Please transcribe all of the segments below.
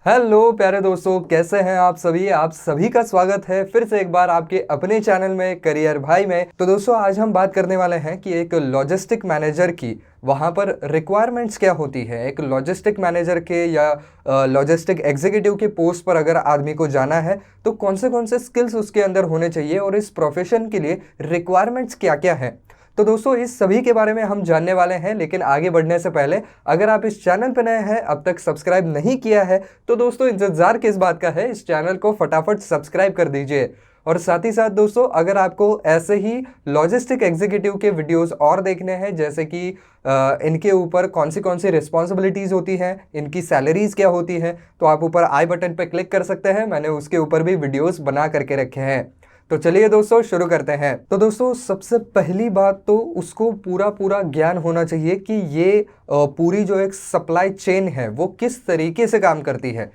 Hello प्यारे दोस्तों, कैसे हैं आप सभी। आप सभी का स्वागत है फिर से एक बार आपके अपने चैनल में करियर भाई में। तो दोस्तों आज हम बात करने वाले हैं कि एक लॉजिस्टिक मैनेजर की वहाँ पर रिक्वायरमेंट्स क्या होती है। एक लॉजिस्टिक मैनेजर के या लॉजिस्टिक एग्जीक्यूटिव के पोस्ट पर अगर आदमी को जाना है तो कौन से स्किल्स उसके अंदर होने चाहिए और इस प्रोफेशन के लिए रिक्वायरमेंट्स क्या क्या हैं। तो दोस्तों इस सभी के बारे में हम जानने वाले हैं, लेकिन आगे बढ़ने से पहले अगर आप इस चैनल पर नए हैं, अब तक सब्सक्राइब नहीं किया है, तो दोस्तों इंतजार किस बात का है, इस चैनल को फटाफट सब्सक्राइब कर दीजिए। और साथ ही साथ दोस्तों अगर आपको ऐसे ही लॉजिस्टिक एग्जीक्यूटिव के वीडियोस और देखने हैं, जैसे कि इनके ऊपर कौन सी रिस्पॉन्सिबिलिटीज़ होती हैं, इनकी सैलरीज़ क्या होती हैं, तो आप ऊपर आई बटन पर क्लिक कर सकते हैं। मैंने उसके ऊपर भी वीडियोस बना करके रखे हैं। तो चलिए दोस्तों शुरू करते हैं। तो दोस्तों सबसे पहली बात तो उसको पूरा ज्ञान होना चाहिए कि ये पूरी जो एक सप्लाई चेन है वो किस तरीके से काम करती है।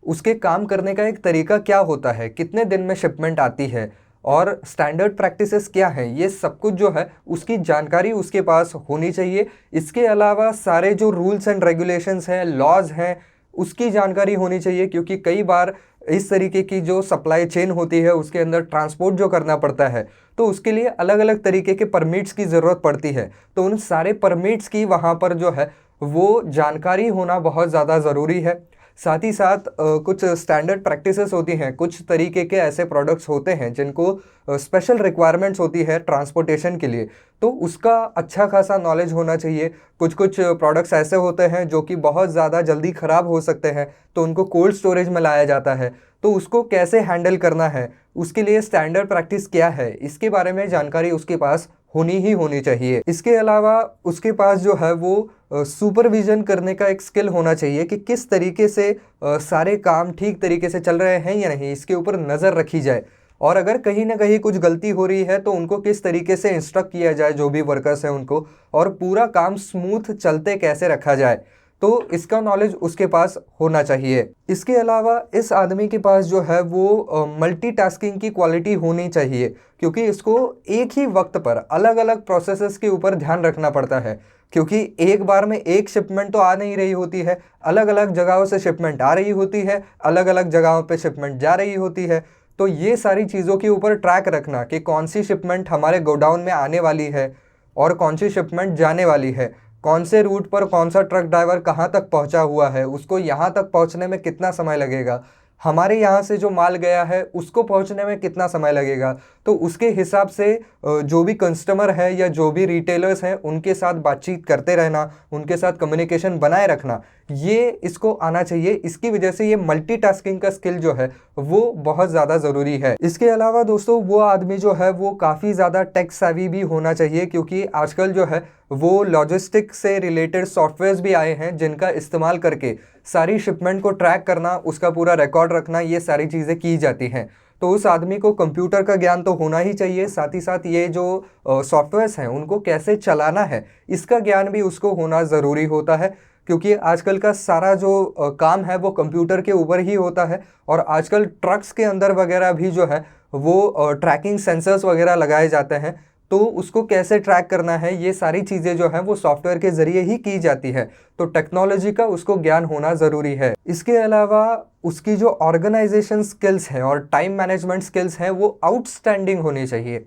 उसके काम करने का एक तरीका क्या होता है, कितने दिन में शिपमेंट आती है और स्टैंडर्ड प्रैक्टिसेस क्या हैं, ये सब कुछ जो है उसकी जानकारी उसके पास होनी चाहिए। इसके अलावा सारे जो रूल्स एंड रेगुलेशंस हैं, लॉज हैं, उसकी जानकारी होनी चाहिए, क्योंकि कई बार इस तरीके की जो सप्लाई चेन होती है उसके अंदर ट्रांसपोर्ट जो करना पड़ता है तो उसके लिए अलग अलग तरीके के परमिट्स की ज़रूरत पड़ती है। तो उन सारे परमिट्स की वहाँ पर जो है वो जानकारी होना बहुत ज़्यादा ज़रूरी है। साथ ही साथ कुछ स्टैंडर्ड प्रैक्टिसेस होती हैं, कुछ तरीके के ऐसे प्रोडक्ट्स होते हैं जिनको स्पेशल रिक्वायरमेंट्स होती है ट्रांसपोर्टेशन के लिए, तो उसका अच्छा खासा नॉलेज होना चाहिए। कुछ प्रोडक्ट्स ऐसे होते हैं जो कि बहुत ज़्यादा जल्दी ख़राब हो सकते हैं, तो उनको कोल्ड स्टोरेज में लाया जाता है, तो उसको कैसे हैंडल करना है, उसके लिए स्टैंडर्ड प्रैक्टिस क्या है, इसके बारे में जानकारी उसके पास होनी चाहिए। इसके अलावा उसके पास जो है वो सुपरविजन करने का एक स्किल होना चाहिए कि किस तरीके से सारे काम ठीक तरीके से चल रहे हैं या नहीं, इसके ऊपर नज़र रखी जाए। और अगर कहीं ना कहीं कुछ गलती हो रही है तो उनको किस तरीके से इंस्ट्रक्ट किया जाए, जो भी वर्कर्स हैं उनको, और पूरा काम स्मूथ चलते कैसे रखा जाए, तो इसका नॉलेज उसके पास होना चाहिए। इसके अलावा इस आदमी के पास जो है वो मल्टीटास्किंग की क्वालिटी होनी चाहिए, क्योंकि इसको एक ही वक्त पर अलग अलग प्रोसेसेस के ऊपर ध्यान रखना पड़ता है, क्योंकि एक बार में एक शिपमेंट तो आ नहीं रही होती है, अलग अलग जगहों से शिपमेंट आ रही होती है, अलग अलग जगहों पे शिपमेंट जा रही होती है। तो ये सारी चीज़ों के ऊपर ट्रैक रखना कि कौन सी शिपमेंट हमारे गोडाउन में आने वाली है और कौन सी शिपमेंट जाने वाली है, कौन से रूट पर कौन सा ट्रक ड्राइवर कहाँ तक पहुँचा हुआ है, उसको यहाँ तक पहुँचने में कितना समय लगेगा, हमारे यहाँ से जो माल गया है उसको पहुँचने में कितना समय लगेगा, तो उसके हिसाब से जो भी कस्टमर है या जो भी रिटेलर्स हैं उनके साथ बातचीत करते रहना, उनके साथ कम्युनिकेशन बनाए रखना, ये इसको आना चाहिए। इसकी वजह से ये मल्टीटास्किंग का स्किल जो है वो बहुत ज़्यादा ज़रूरी है। इसके अलावा दोस्तों वो आदमी जो है वो काफ़ी ज़्यादा टेक सेवी भी होना चाहिए, क्योंकि आजकल जो है वो लॉजिस्टिक से रिलेटेड सॉफ्टवेयर्स भी आए हैं जिनका इस्तेमाल करके सारी शिपमेंट को ट्रैक करना, उसका पूरा रिकॉर्ड रखना, ये सारी चीज़ें की जाती हैं। तो उस आदमी को कंप्यूटर का ज्ञान तो होना ही चाहिए, साथ ही साथ ये जो सॉफ्टवेयर्स हैं उनको कैसे चलाना है इसका ज्ञान भी उसको होना ज़रूरी होता है, क्योंकि आजकल का सारा जो काम है वो कंप्यूटर के ऊपर ही होता है। और आजकल ट्रक्स के अंदर वगैरह भी जो है वो ट्रैकिंग सेंसर्स वगैरह लगाए जाते हैं, तो उसको कैसे ट्रैक करना है ये सारी चीज़ें जो हैं वो सॉफ्टवेयर के ज़रिए ही की जाती है। तो टेक्नोलॉजी का उसको ज्ञान होना ज़रूरी है। इसके अलावा उसकी जो ऑर्गेनाइजेशन स्किल्स हैं और टाइम मैनेजमेंट स्किल्स हैं वो आउटस्टैंडिंग होनी चाहिए।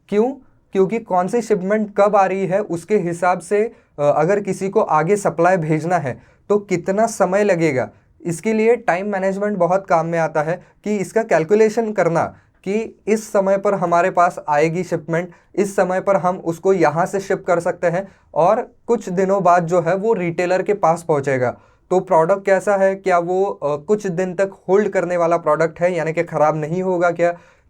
क्यों? क्योंकि कौन सी शिपमेंट कब आ रही है उसके हिसाब से अगर किसी को आगे सप्लाई भेजना है तो कितना समय लगेगा, इसके लिए टाइम मैनेजमेंट बहुत काम में आता है कि इसका कैलकुलेशन करना कि इस समय पर हमारे पास आएगी शिपमेंट, इस समय पर हम उसको यहाँ से शिप कर सकते हैं और कुछ दिनों बाद जो है वो रिटेलर के पास पहुँचेगा। तो प्रोडक्ट कैसा है, क्या वो कुछ दिन तक होल्ड करने वाला प्रोडक्ट है, यानी कि ख़राब नहीं होगा,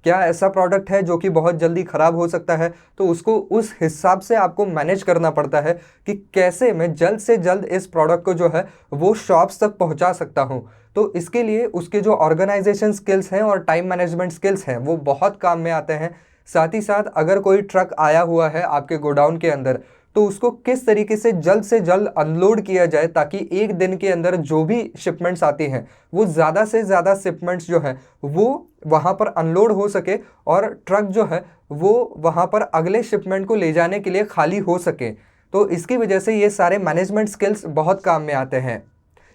क्या ऐसा प्रोडक्ट है जो कि बहुत जल्दी ख़राब हो सकता है, तो उसको उस हिसाब से आपको मैनेज करना पड़ता है कि कैसे मैं जल्द से जल्द इस प्रोडक्ट को जो है वो शॉप्स तक पहुंचा सकता हूं। तो इसके लिए उसके जो ऑर्गेनाइजेशन स्किल्स हैं और टाइम मैनेजमेंट स्किल्स हैं वो बहुत काम में आते हैं। साथ ही साथ अगर कोई ट्रक आया हुआ है आपके गोडाउन के अंदर तो उसको किस तरीके से जल्द अनलोड किया जाए, ताकि एक दिन के अंदर जो भी शिपमेंट्स आती हैं वो ज़्यादा से ज़्यादा शिपमेंट्स जो हैं वो वहाँ पर अनलोड हो सके और ट्रक जो है वो वहाँ पर अगले शिपमेंट को ले जाने के लिए खाली हो सके। तो इसकी वजह से ये सारे मैनेजमेंट स्किल्स बहुत काम में आते हैं।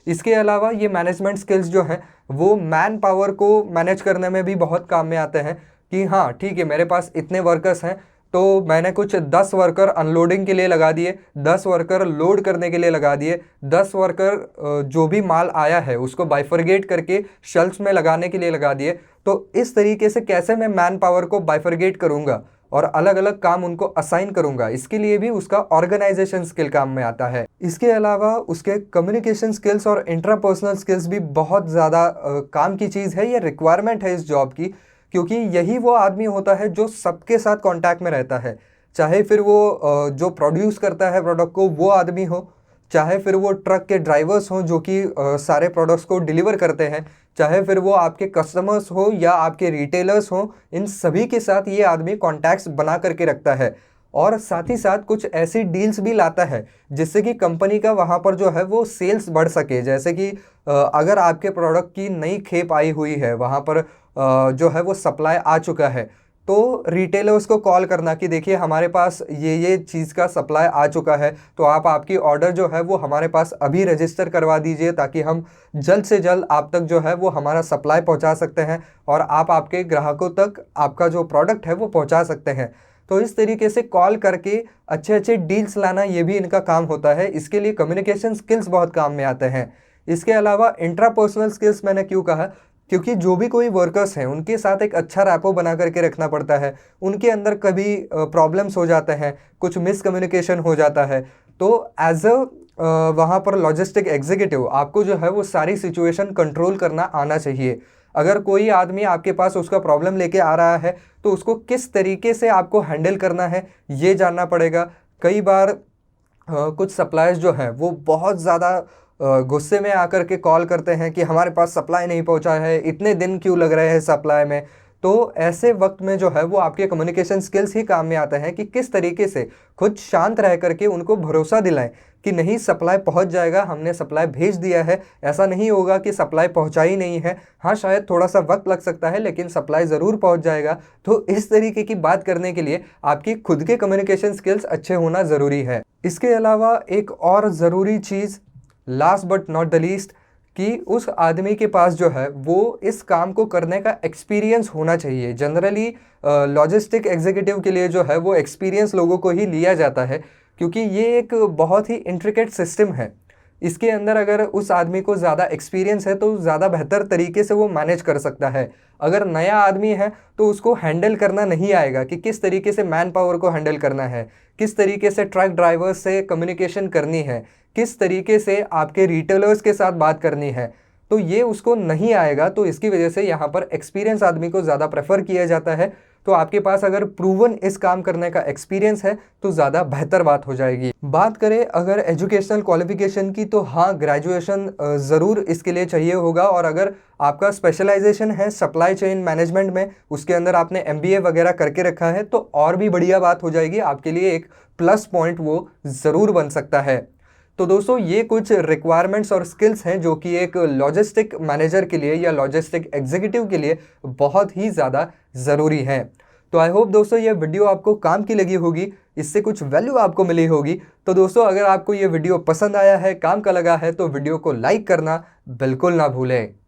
इसके अलावा ये मैनेजमेंट स्किल्स जो हैं वो मैन पावर को मैनेज करने में भी बहुत काम में आते हैं कि हाँ ठीक है, मेरे पास इतने वर्कर्स हैं तो मैंने कुछ 10 वर्कर अनलोडिंग के लिए लगा दिए, 10 वर्कर लोड करने के लिए लगा दिए, 10 वर्कर जो भी माल आया है उसको बाइफरगेट करके शेल्फ्स में लगाने के लिए लगा दिए। तो इस तरीके से कैसे मैं मैन पावर को बाइफरगेट करूँगा और अलग अलग काम उनको असाइन करूंगा, इसके लिए भी उसका ऑर्गेनाइजेशन स्किल काम में आता है। इसके अलावा उसके कम्युनिकेशन स्किल्स और इंट्रापर्सनल स्किल्स भी बहुत ज़्यादा काम की चीज़ है, ये रिक्वायरमेंट है इस जॉब की, क्योंकि यही वो आदमी होता है जो सबके साथ कांटेक्ट में रहता है। चाहे फिर वो जो प्रोड्यूस करता है प्रोडक्ट को वो आदमी हो, चाहे फिर वो ट्रक के ड्राइवर्स हों जो कि सारे प्रोडक्ट्स को डिलीवर करते हैं, चाहे फिर वो आपके कस्टमर्स हो या आपके रिटेलर्स हों, इन सभी के साथ ये आदमी कॉन्टैक्ट्स बना करके रखता है। और साथ ही साथ कुछ ऐसी डील्स भी लाता है जिससे कि कंपनी का वहाँ पर जो है वो सेल्स बढ़ सके। जैसे कि अगर आपके प्रोडक्ट की नई खेप आई हुई है, वहाँ पर जो है वो सप्लाई आ चुका है, तो रिटेलर्स को कॉल करना कि देखिए हमारे पास ये चीज़ का सप्लाई आ चुका है, तो आप आपकी ऑर्डर जो है वो हमारे पास अभी रजिस्टर करवा दीजिए ताकि हम जल्द से जल्द आप तक जो है वो हमारा सप्लाई पहुंचा सकते हैं और आप आपके ग्राहकों तक आपका जो प्रोडक्ट है वो पहुंचा सकते हैं। तो इस तरीके से कॉल करके अच्छे अच्छे डील्स लाना ये भी इनका काम होता है। इसके लिए कम्युनिकेशन स्किल्स बहुत काम में आते हैं। इसके अलावा इंट्रापर्सनल स्किल्स मैंने क्यों कहा, क्योंकि जो भी कोई वर्कर्स हैं उनके साथ एक अच्छा रैपो बना करके रखना पड़ता है। उनके अंदर कभी प्रॉब्लम्स हो जाते हैं, कुछ मिसकम्युनिकेशन हो जाता है, तो एज अ वहाँ पर लॉजिस्टिक एग्जीक्यूटिव आपको जो है वो सारी सिचुएशन कंट्रोल करना आना चाहिए। अगर कोई आदमी आपके पास उसका प्रॉब्लम लेके आ रहा है तो उसको किस तरीके से आपको हैंडल करना है ये जानना पड़ेगा। कई बार कुछ सप्लायर्स जो हैं वो बहुत ज़्यादा गुस्से में आकर के कॉल करते हैं कि हमारे पास सप्लाई नहीं पहुंचा है, इतने दिन क्यों लग रहे हैं सप्लाई में। तो ऐसे वक्त में जो है वो आपके कम्युनिकेशन स्किल्स ही काम में आते हैं कि किस तरीके से खुद शांत रह करके उनको भरोसा दिलाएं कि नहीं सप्लाई पहुंच जाएगा, हमने सप्लाई भेज दिया है, ऐसा नहीं होगा कि सप्लाई पहुंचा ही नहीं है, हाँ शायद थोड़ा सा वक्त लग सकता है लेकिन सप्लाई ज़रूर पहुंच जाएगा। तो इस तरीके की बात करने के लिए आपकी खुद के कम्युनिकेशन स्किल्स अच्छे होना ज़रूरी है। इसके अलावा एक और ज़रूरी चीज़, last but not the least, कि उस आदमी के पास जो है वो इस काम को करने का एक्सपीरियंस होना चाहिए। जनरली लॉजिस्टिक एग्जीक्यूटिव के लिए जो है वो एक्सपीरियंस लोगों को ही लिया जाता है, क्योंकि ये एक बहुत ही इंट्रिकेट सिस्टम है। इसके अंदर अगर उस आदमी को ज़्यादा एक्सपीरियंस है तो ज़्यादा बेहतर तरीके से वो मैनेज कर सकता है। अगर नया आदमी है तो उसको हैंडल करना नहीं आएगा कि किस तरीके से मैन पावर को हैंडल करना है, किस तरीके से ट्रक ड्राइवर्स से कम्युनिकेशन करनी है, किस तरीके से आपके रिटेलर्स के साथ बात करनी है, तो ये उसको नहीं आएगा। तो इसकी वजह से यहाँ पर एक्सपीरियंस आदमी को ज़्यादा प्रेफर किया जाता है। तो आपके पास अगर प्रूवन इस काम करने का एक्सपीरियंस है तो ज़्यादा बेहतर बात हो जाएगी। बात करें अगर एजुकेशनल क्वालिफिकेशन की, तो हाँ ग्रेजुएशन ज़रूर इसके लिए चाहिए होगा। और अगर आपका स्पेशलाइजेशन है सप्लाई चेन मैनेजमेंट में, उसके अंदर आपने MBA वगैरह करके रखा है तो और भी बढ़िया बात हो जाएगी, आपके लिए एक प्लस पॉइंट वो ज़रूर बन सकता है। तो दोस्तों ये कुछ रिक्वायरमेंट्स और स्किल्स हैं जो कि एक लॉजिस्टिक मैनेजर के लिए या लॉजिस्टिक एग्जीक्यूटिव के लिए बहुत ही ज़्यादा ज़रूरी हैं। तो आई होप दोस्तों ये वीडियो आपको काम की लगी होगी, इससे कुछ वैल्यू आपको मिली होगी। तो दोस्तों अगर आपको ये वीडियो पसंद आया है, काम का लगा है, तो वीडियो को लाइक करना बिल्कुल ना भूलें।